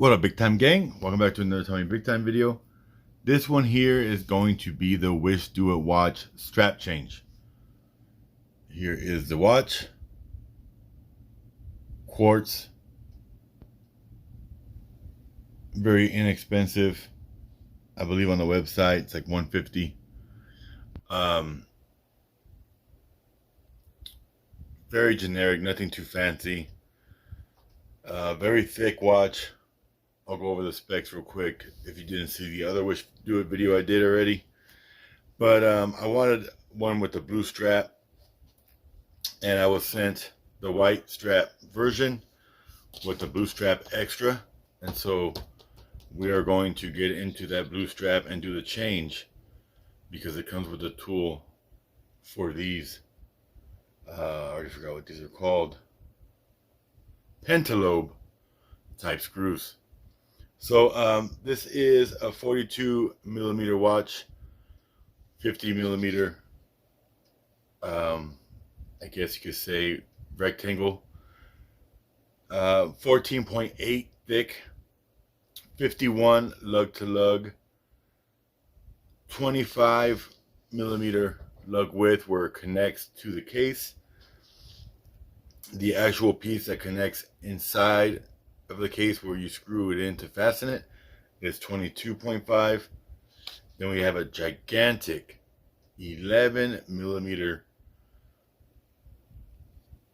What up, big time gang? Welcome back to another Tommy Big Time video. This one here is going to be the WISHDOIT watch strap change. Here is the watch. Quartz. Very inexpensive. I believe on the website it's like $150. Very generic, nothing too fancy. Very thick watch. I'll go over the specs real quick if you didn't see the other WISHDOIT video I did already. But I wanted one with the blue strap, and I was sent the white strap version with the blue strap extra. And so we are going to get into that blue strap and do the change because it comes with a tool for these. I already forgot what these are called. Pentalobe type screws. So this is a 42 millimeter watch, 50 millimeter, I guess you could say rectangle, 14.8 thick, 51 lug to lug, 25 millimeter lug width where it connects to the case. The actual piece that connects inside of the case where you screw it in to fasten it is 22.5. Then we have a gigantic 11 millimeter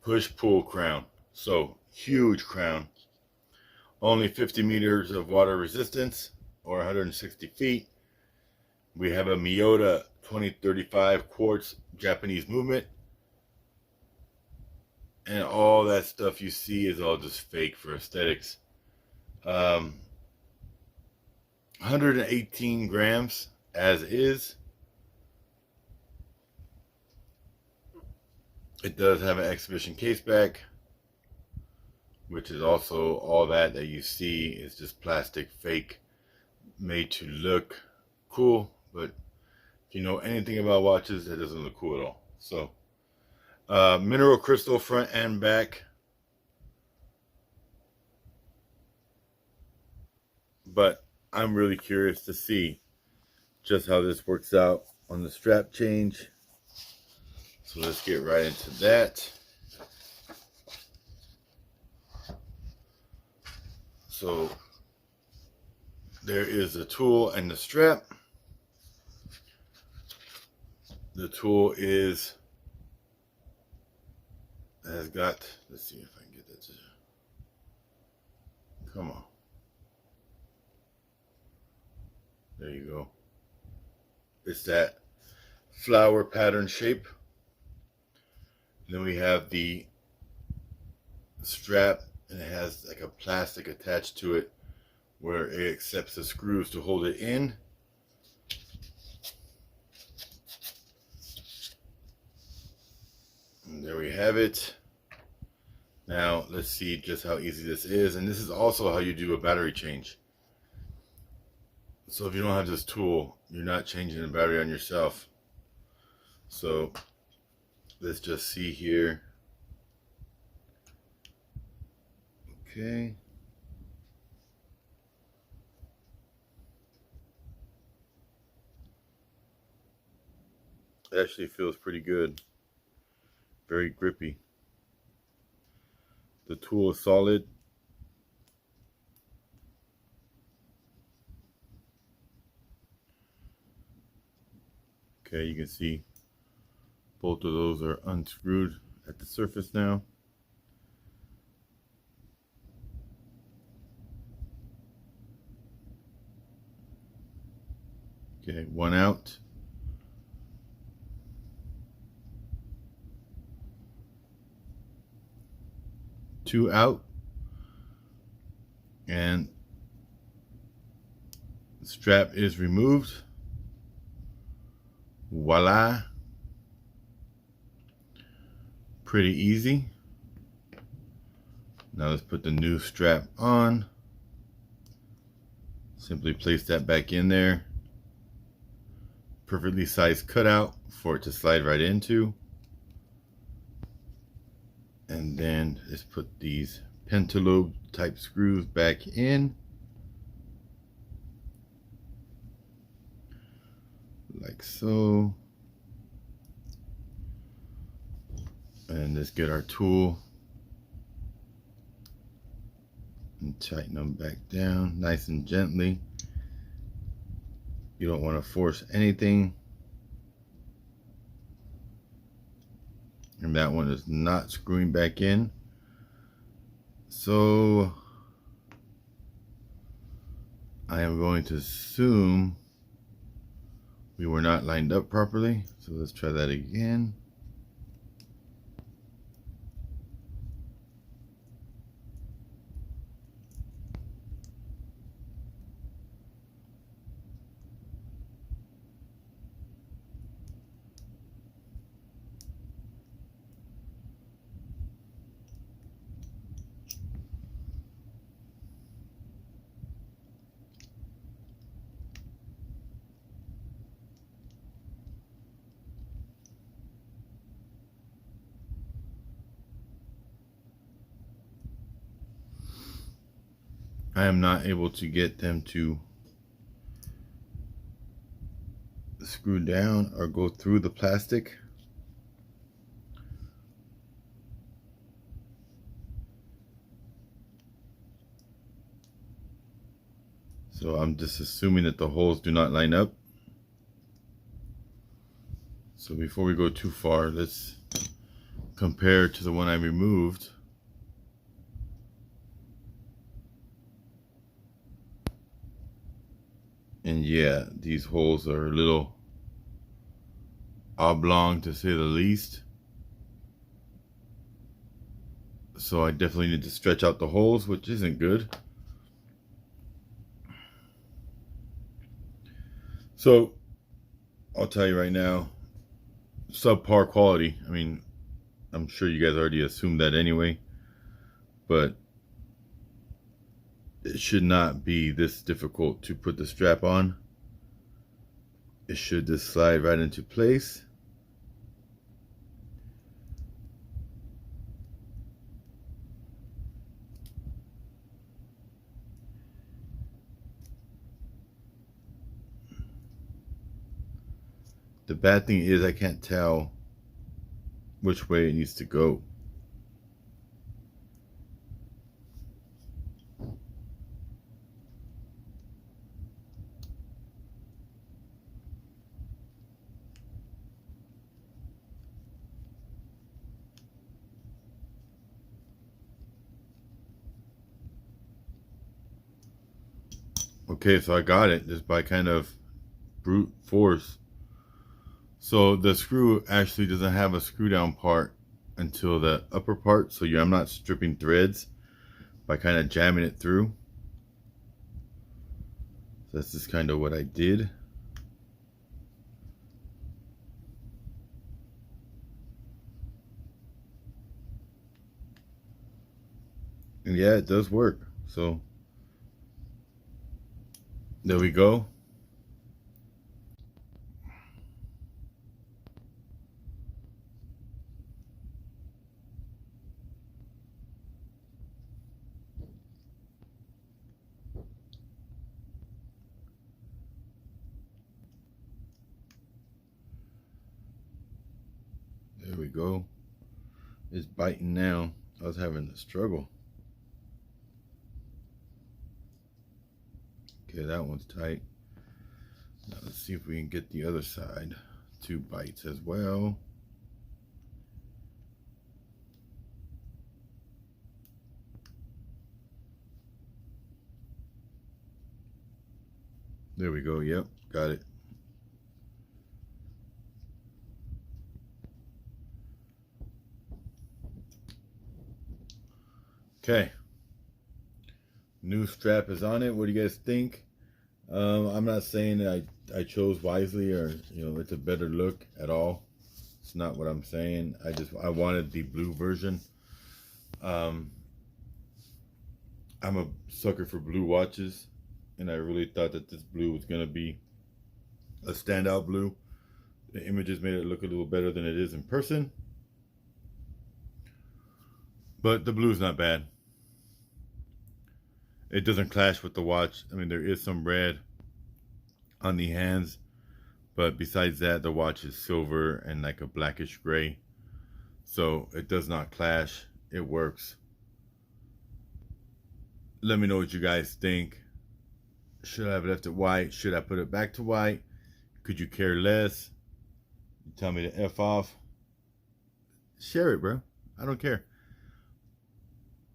push-pull crown. So huge crown. Only 50 meters of water resistance or 160 feet. We have a Miyota 2035 quartz Japanese movement. And all that stuff you see is all just fake for aesthetics. 118 grams as is. It does have an exhibition case back, which is also all that you see is just plastic fake made to look cool. But if you know anything about watches, it doesn't look cool at all. So mineral crystal front and back, but I'm really curious to see just how this works out on the strap change. So let's get right into that. So there is the tool and the strap. The tool has got, let's see if I can get that to, come on. There you go. It's that flower pattern shape. And then we have the strap, and it has like a plastic attached to it where it accepts the screws to hold it in. And there we have it. Now let's see just how easy this is. And this is also how you do a battery change. So if you don't have this tool, you're not changing the battery on yourself. So let's just see here. Okay. It actually feels pretty good. Very grippy. The tool is solid. Okay, you can see both of those are unscrewed at the surface now. Okay, one out. Two out, and the strap is removed. Voila. Pretty easy. Now let's put the new strap on. Simply place that back in there. Perfectly sized cutout for it to slide right into. And then let's put these Pentalobe type screws back in. like so. And let's get our tool and tighten them back down nice and gently. You don't want to force anything. And that one is not screwing back in. So I am going to assume we were not lined up properly. So let's try that again. I am not able to get them to screw down or go through the plastic. So I'm just assuming that the holes do not line up. So before we go too far, let's compare to the one I removed. And yeah, these holes are a little oblong to say the least. So I definitely need to stretch out the holes, which isn't good. So I'll tell you right now, subpar quality. I mean, I'm sure you guys already assumed that anyway, but it should not be this difficult to put the strap on. It should just slide right into place. The bad thing is I can't tell which way it needs to go. Okay, so I got it just by kind of brute force. So the screw actually doesn't have a screw down part until the upper part, so I'm not stripping threads by kind of jamming it through. So that's just kind of what I did. And yeah, it does work. So there we go. There we go. It's biting now. I was having a struggle. Okay, that one's tight. Now let's see if we can get the other side to bite as well. There we go. Yep, got it. Okay, new strap is on it. What do you guys think? I'm not saying that I chose wisely or it's a better look at all. It's not what I'm saying. I wanted the blue version. I'm a sucker for blue watches, and I really thought that this blue was gonna be a standout blue. The images made it look a little better than it is in person, but the blue's not bad. It doesn't clash with the watch. I mean, there is some red on the hands, But besides that, the watch is silver and like a blackish gray. So it does not clash. It works. Let me know what you guys think. Should I have left it white? Should I put it back to white? Could you care less? You tell me to F off. Share it, bro. I don't care.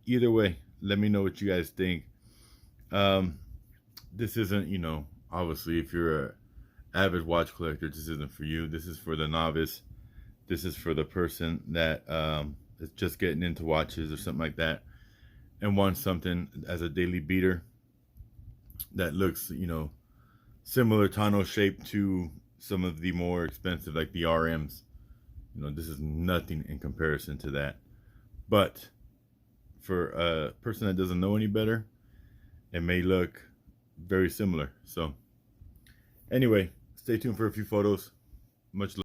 Either way, let me know what you guys think. This isn't, you know, obviously if you're a avid watch collector, this isn't for you. This is for the novice. This is for the person that is just getting into watches or something like that and wants something as a daily beater that looks, you know, similar tonneau shape to some of the more expensive, like the RMs. You know, this is nothing in comparison to that. But for a person that doesn't know any better, it may look very similar. So anyway, stay tuned for a few photos. Much love.